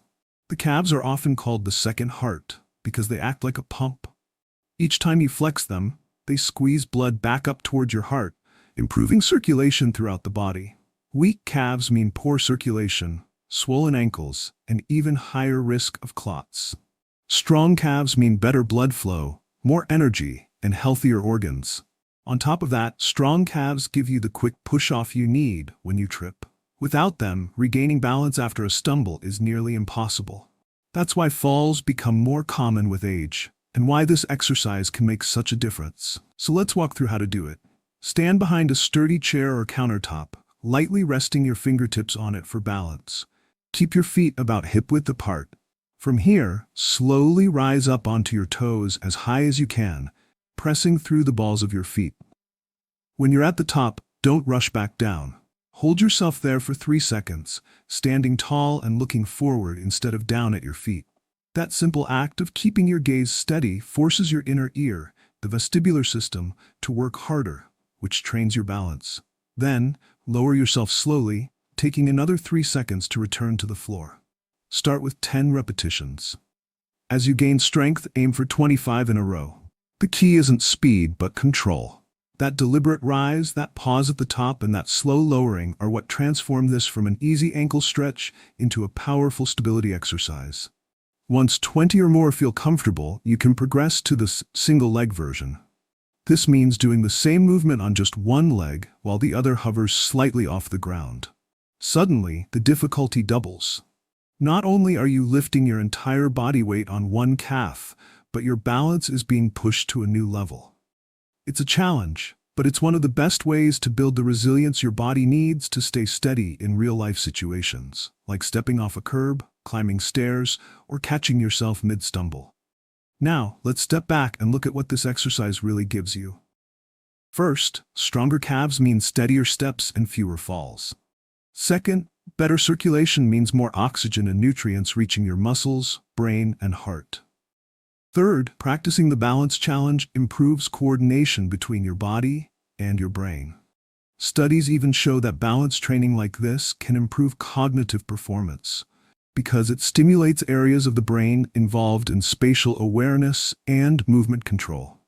The calves are often called the second heart because they act like a pump. Each time you flex them, they squeeze blood back up towards your heart, improving circulation throughout the body. Weak calves mean poor circulation, swollen ankles, and even higher risk of clots. Strong calves mean better blood flow, more energy, and healthier organs. On top of that, strong calves give you the quick push-off you need when you trip. Without them, regaining balance after a stumble is nearly impossible. That's why falls become more common with age, and why this exercise can make such a difference. So let's walk through how to do it. Stand behind a sturdy chair or countertop, lightly resting your fingertips on it for balance. Keep your feet about hip-width apart. From here, slowly rise up onto your toes as high as you can, pressing through the balls of your feet. When you're at the top, don't rush back down. Hold yourself there for 3 seconds, standing tall and looking forward instead of down at your feet. That simple act of keeping your gaze steady forces your inner ear, the vestibular system, to work harder, which trains your balance. Then, lower yourself slowly, taking another 3 seconds to return to the floor. Start with 10 repetitions. As you gain strength, aim for 25 in a row. The key isn't speed, but control. That deliberate rise, that pause at the top, and that slow lowering are what transform this from an easy ankle stretch into a powerful stability exercise. Once 20 or more feel comfortable, you can progress to the single leg version. This means doing the same movement on just one leg while the other hovers slightly off the ground. Suddenly, the difficulty doubles. Not only are you lifting your entire body weight on one calf, but your balance is being pushed to a new level. It's a challenge, but it's one of the best ways to build the resilience your body needs to stay steady in real-life situations, like stepping off a curb, climbing stairs, or catching yourself mid-stumble. Now, let's step back and look at what this exercise really gives you. First, stronger calves mean steadier steps and fewer falls. Second, better circulation means more oxygen and nutrients reaching your muscles, brain, and heart. Third, practicing the balance challenge improves coordination between your body and your brain. Studies even show that balance training like this can improve cognitive performance because it stimulates areas of the brain involved in spatial awareness and movement control.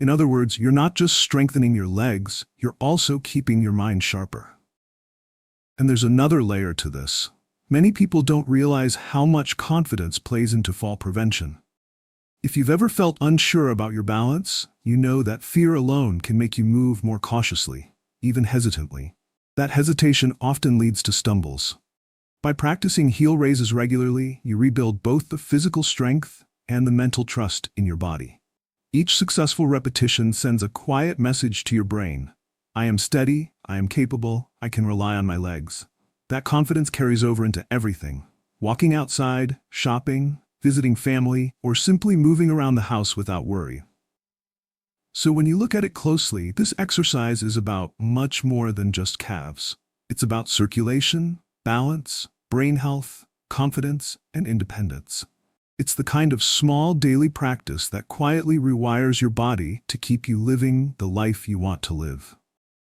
In other words, you're not just strengthening your legs, you're also keeping your mind sharper. And there's another layer to this. Many people don't realize how much confidence plays into fall prevention. If you've ever felt unsure about your balance, you know that fear alone can make you move more cautiously, even hesitantly. That hesitation often leads to stumbles. By practicing heel raises regularly, you rebuild both the physical strength and the mental trust in your body. Each successful repetition sends a quiet message to your brain. I am steady, I am capable, I can rely on my legs. That confidence carries over into everything. Walking outside, shopping, visiting family, or simply moving around the house without worry. So when you look at it closely, this exercise is about much more than just calves. It's about circulation, balance, brain health, confidence, and independence. It's the kind of small daily practice that quietly rewires your body to keep you living the life you want to live.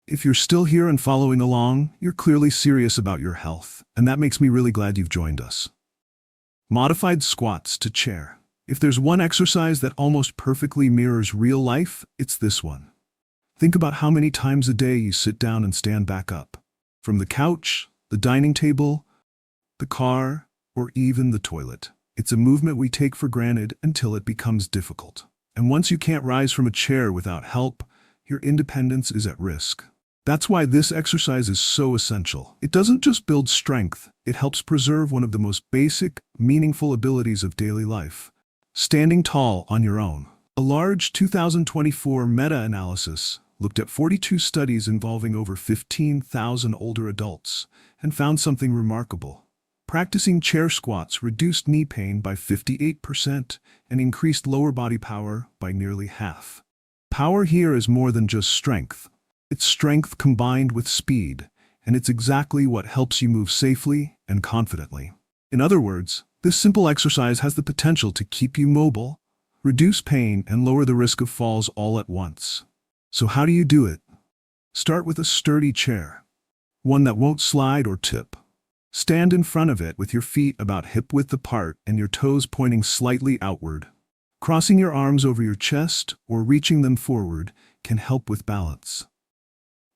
If you're still here and following along, you're clearly serious about your health, and that makes me really glad you've joined us. Modified squats to chair. If there's one exercise that almost perfectly mirrors real life, it's this one. Think about how many times a day you sit down and stand back up. From the couch, the dining table, the car, or even the toilet. It's a movement we take for granted until it becomes difficult. And once you can't rise from a chair without help, your independence is at risk. That's why this exercise is so essential. It doesn't just build strength, it helps preserve one of the most basic, meaningful abilities of daily life. Standing tall on your own. A large 2024 meta-analysis looked at 42 studies involving over 15,000 older adults and found something remarkable. Practicing chair squats reduced knee pain by 58% and increased lower body power by nearly half. Power here is more than just strength. It's strength combined with speed, and it's exactly what helps you move safely and confidently. In other words, this simple exercise has the potential to keep you mobile, reduce pain, and lower the risk of falls all at once. So how do you do it? Start with a sturdy chair, one that won't slide or tip. Stand in front of it with your feet about hip-width apart and your toes pointing slightly outward. Crossing your arms over your chest or reaching them forward can help with balance.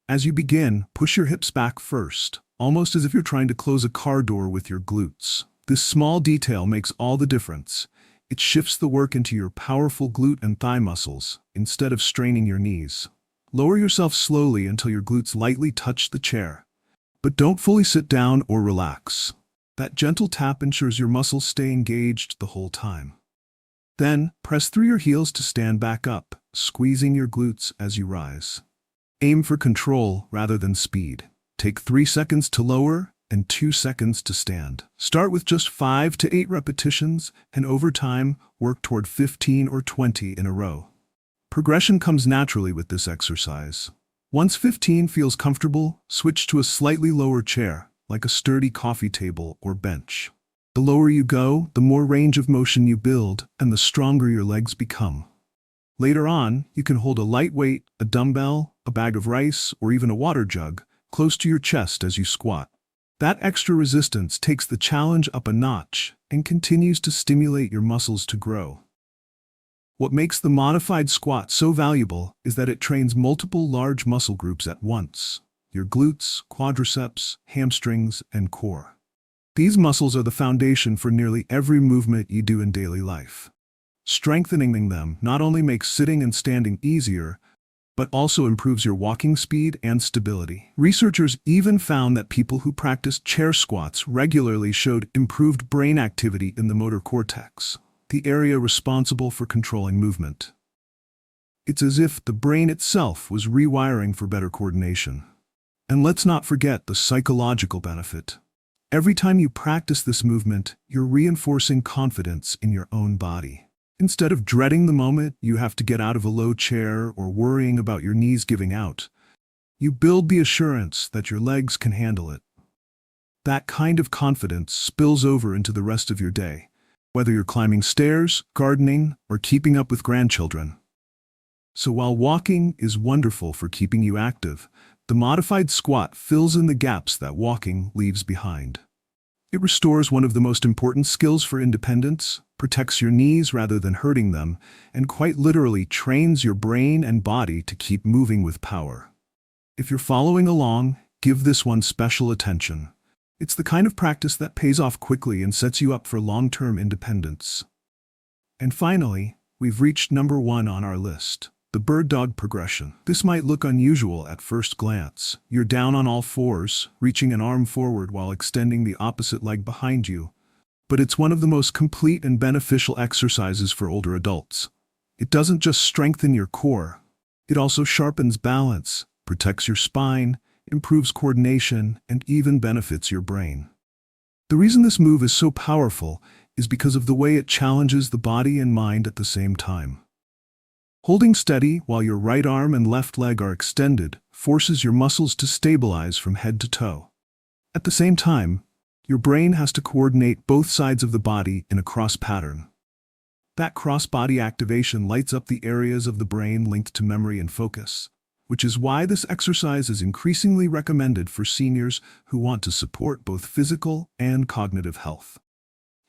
As you begin, push your hips back first, almost as if you're trying to close a car door with your glutes. This small detail makes all the difference. It shifts the work into your powerful glute and thigh muscles, instead of straining your knees. Lower yourself slowly until your glutes lightly touch the chair. But don't fully sit down or relax. That gentle tap ensures your muscles stay engaged the whole time. Then, press through your heels to stand back up, squeezing your glutes as you rise. Aim for control rather than speed. Take 3 seconds to lower and 2 seconds to stand. Start with just 5 to 8 repetitions, and over time, work toward 15 or 20 in a row. Progression comes naturally with this exercise. Once 15 feels comfortable, switch to a slightly lower chair, like a sturdy coffee table or bench. The lower you go, the more range of motion you build, and the stronger your legs become. Later on, you can hold a light weight, a dumbbell, a bag of rice, or even a water jug, close to your chest as you squat. That extra resistance takes the challenge up a notch and continues to stimulate your muscles to grow. What makes the modified squat so valuable is that it trains multiple large muscle groups at once: your glutes, quadriceps, hamstrings, and core. These muscles are the foundation for nearly every movement you do in daily life. Strengthening them not only makes sitting and standing easier, but also improves your walking speed and stability. Researchers even found that people who practiced chair squats regularly showed improved brain activity in the motor cortex, the area responsible for controlling movement. It's as if the brain itself was rewiring for better coordination. And let's not forget the psychological benefit. Every time you practice this movement, you're reinforcing confidence in your own body. Instead of dreading the moment you have to get out of a low chair or worrying about your knees giving out, you build the assurance that your legs can handle it. That kind of confidence spills over into the rest of your day, whether you're climbing stairs, gardening, or keeping up with grandchildren. So while walking is wonderful for keeping you active, the modified squat fills in the gaps that walking leaves behind. It restores one of the most important skills for independence, protects your knees rather than hurting them, and quite literally trains your brain and body to keep moving with power. If you're following along, give this one special attention. It's the kind of practice that pays off quickly and sets you up for long-term independence. And finally, we've reached number 1 on our list. The bird dog progression. This might look unusual at first glance. You're down on all fours, reaching an arm forward while extending the opposite leg behind you. But it's one of the most complete and beneficial exercises for older adults. It doesn't just strengthen your core. It also sharpens balance, protects your spine, improves coordination, and even benefits your brain. The reason this move is so powerful is because of the way it challenges the body and mind at the same time. Holding steady while your right arm and left leg are extended forces your muscles to stabilize from head to toe. At the same time, your brain has to coordinate both sides of the body in a cross pattern. That cross-body activation lights up the areas of the brain linked to memory and focus, which is why this exercise is increasingly recommended for seniors who want to support both physical and cognitive health.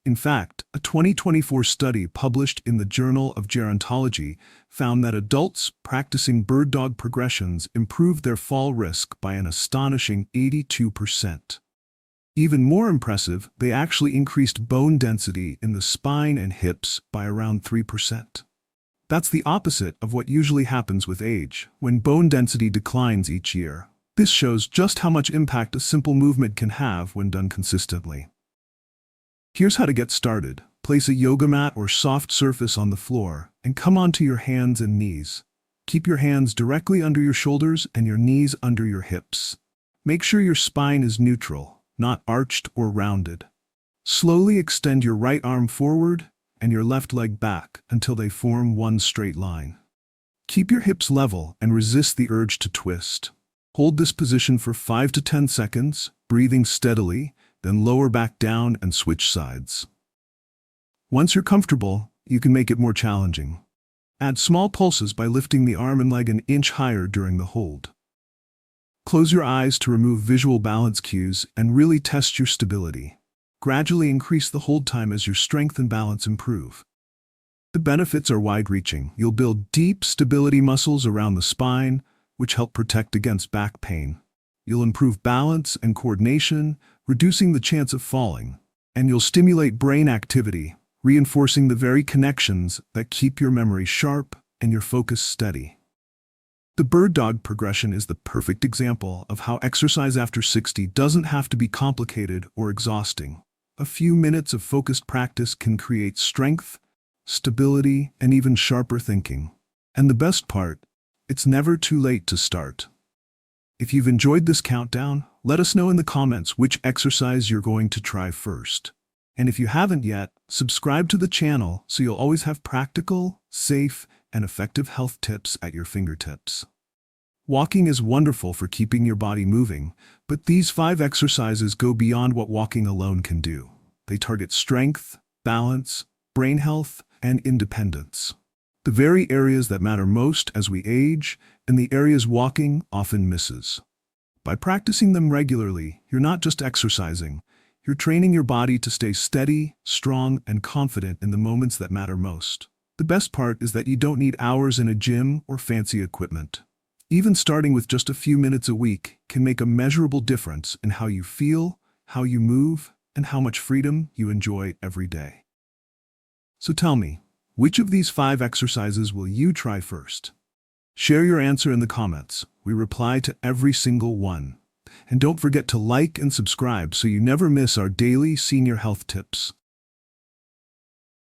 In fact, a 2024 study published in the Journal of Gerontology found that adults practicing bird dog progressions improved their fall risk by an astonishing 82%. Even more impressive, they actually increased bone density in the spine and hips by around 3%. That's the opposite of what usually happens with age, when bone density declines each year. This shows just how much impact a simple movement can have when done consistently. Here's how to get started. Place a yoga mat or soft surface on the floor and come onto your hands and knees. Keep your hands directly under your shoulders and your knees under your hips. Make sure your spine is neutral, not arched or rounded. Slowly extend your right arm forward and your left leg back until they form one straight line. Keep your hips level and resist the urge to twist. Hold this position for 5 to 10 seconds, breathing steadily, then lower back down and switch sides. Once you're comfortable, you can make it more challenging. Add small pulses by lifting the arm and leg an inch higher during the hold. Close your eyes to remove visual balance cues and really test your stability. Gradually increase the hold time as your strength and balance improve. The benefits are wide-reaching. You'll build deep stability muscles around the spine, which help protect against back pain. You'll improve balance and coordination, reducing the chance of falling. And you'll stimulate brain activity, reinforcing the very connections that keep your memory sharp and your focus steady. The bird dog progression is the perfect example of how exercise after 60 doesn't have to be complicated or exhausting. A few minutes of focused practice can create strength, stability, and even sharper thinking. And the best part, it's never too late to start. If you've enjoyed this countdown, let us know in the comments which exercise you're going to try first. And if you haven't yet, subscribe to the channel so you'll always have practical, safe, and effective health tips at your fingertips. Walking is wonderful for keeping your body moving, but these 5 exercises go beyond what walking alone can do. They target strength, balance, brain health, and independence. The very areas that matter most as we age, and the areas walking often misses. By practicing them regularly, you're not just exercising, you're training your body to stay steady, strong, and confident in the moments that matter most. The best part is that you don't need hours in a gym or fancy equipment. Even starting with just a few minutes a week can make a measurable difference in how you feel, how you move, and how much freedom you enjoy every day. So tell me, which of these 5 exercises will you try first? Share your answer in the comments. We reply to every single one. And don't forget to like and subscribe so you never miss our daily senior health tips.